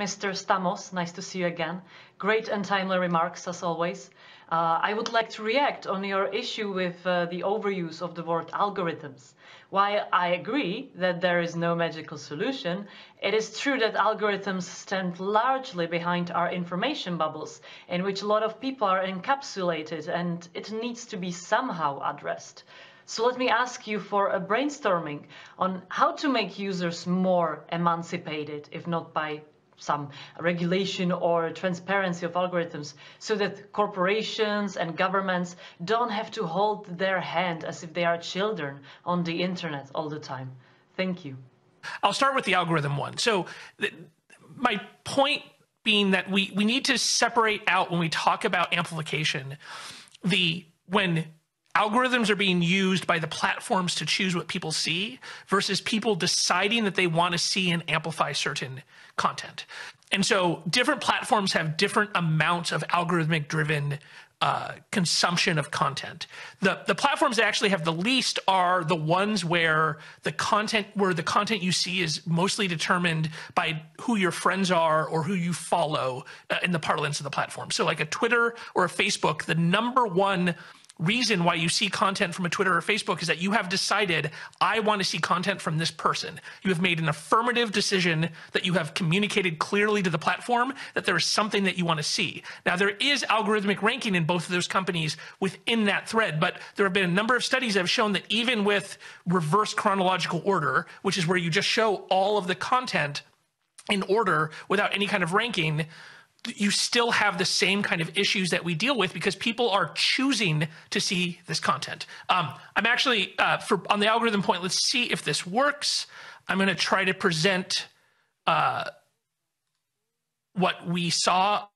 Mr. Stamos. Nice to see you again. Great and timely remarks, as always. I would like to react on your issue with the overuse of the word algorithms. While I agree that there is no magical solution, it is true that algorithms stand largely behind our information bubbles, in which a lot of people are encapsulated, and it needs to be somehow addressed. So let me ask you for a brainstorming on how to make users more emancipated, if not by some regulation or transparency of algorithms, so that corporations and governments don't have to hold their hand as if they are children on the internet all the time. Thank you. I'll start with the algorithm one. So my point being that we need to separate out, when we talk about amplification, when algorithms are being used by the platforms to choose what people see versus people deciding that they want to see and amplify certain content. And so different platforms have different amounts of algorithmic driven consumption of content. The platforms that actually have the least are the ones where the content you see is mostly determined by who your friends are or who you follow in the parlance of the platform. So like a Twitter or a Facebook, the number one reason why you see content from a Twitter or Facebook is that you have decided, I want to see content from this person. You have made an affirmative decision that you have communicated clearly to the platform that there is something that you want to see. Now, there is algorithmic ranking in both of those companies within that thread, but there have been a number of studies that have shown that even with reverse chronological order, which is where you just show all of the content in order without any kind of ranking, you still have the same kind of issues that we deal with because people are choosing to see this content. I'm actually, on the algorithm point, let's see if this works. I'm going to try to present what we saw.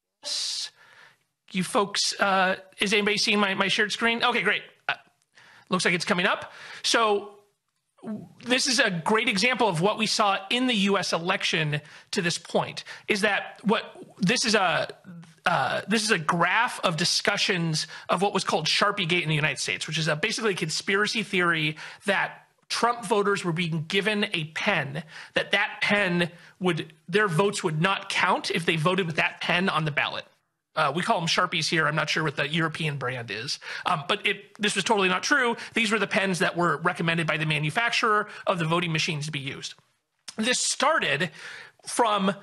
You folks, is anybody seeing my shared screen? Okay, great. Looks like it's coming up. So this is a great example of what we saw in the U.S. election to this point, is that this is a graph of discussions of what was called Sharpiegate in the United States, which is basically a conspiracy theory that Trump voters were being given a pen, that pen their votes would not count if they voted with that pen on the ballot. We call them Sharpies here. I'm not sure what the European brand is. But this was totally not true. These were the pens that were recommended by the manufacturer of the voting machines to be used. This started from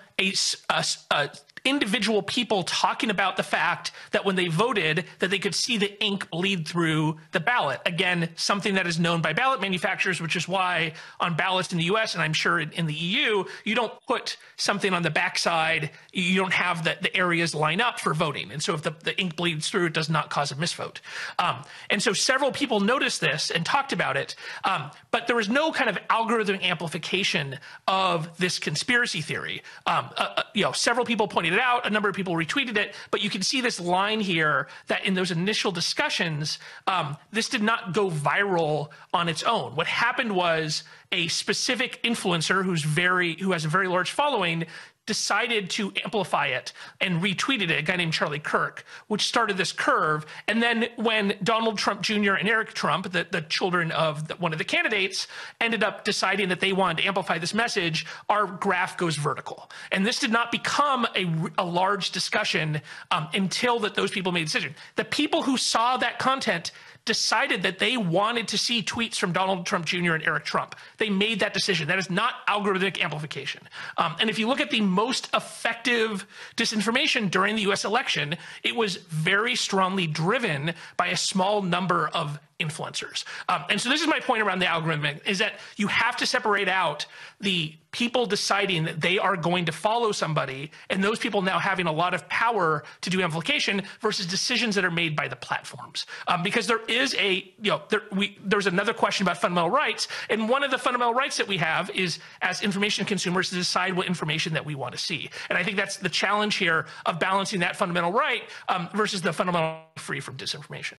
individual people talking about the fact that when they voted that they could see the ink bleed through the ballot. Again, something that is known by ballot manufacturers, which is why on ballots in the US, and I'm sure in the EU, you don't put something on the backside, you don't have the areas line up for voting. And so if the ink bleeds through, it does not cause a misvote. And so several people noticed this and talked about it, but there was no kind of algorithmic amplification of this conspiracy theory. Several people pointed it out, a number of people retweeted it, but you can see this line here that in those initial discussions, this did not go viral on its own. What happened was a specific influencer who has a very large following decided to amplify it and retweeted it, a guy named Charlie Kirk, which started this curve. And then when Donald Trump Jr. and Eric Trump, the children of one of the candidates, ended up deciding that they wanted to amplify this message, our graph goes vertical. And this did not become a large discussion until those people made a decision. The people who saw that content decided that they wanted to see tweets from Donald Trump Jr. and Eric Trump. They made that decision. That is not algorithmic amplification. And if you look at the most effective disinformation during the US election, it was very strongly driven by a small number of influencers. And so this is my point around the algorithmic, is that you have to separate out the people deciding that they are going to follow somebody and those people now having a lot of power to do amplification versus decisions that are made by the platforms. Because there is there's another question about fundamental rights. And one of the fundamental rights that we have is, as information consumers, to decide what information that we want to see. And I think that's the challenge here of balancing that fundamental right versus the fundamental free from disinformation.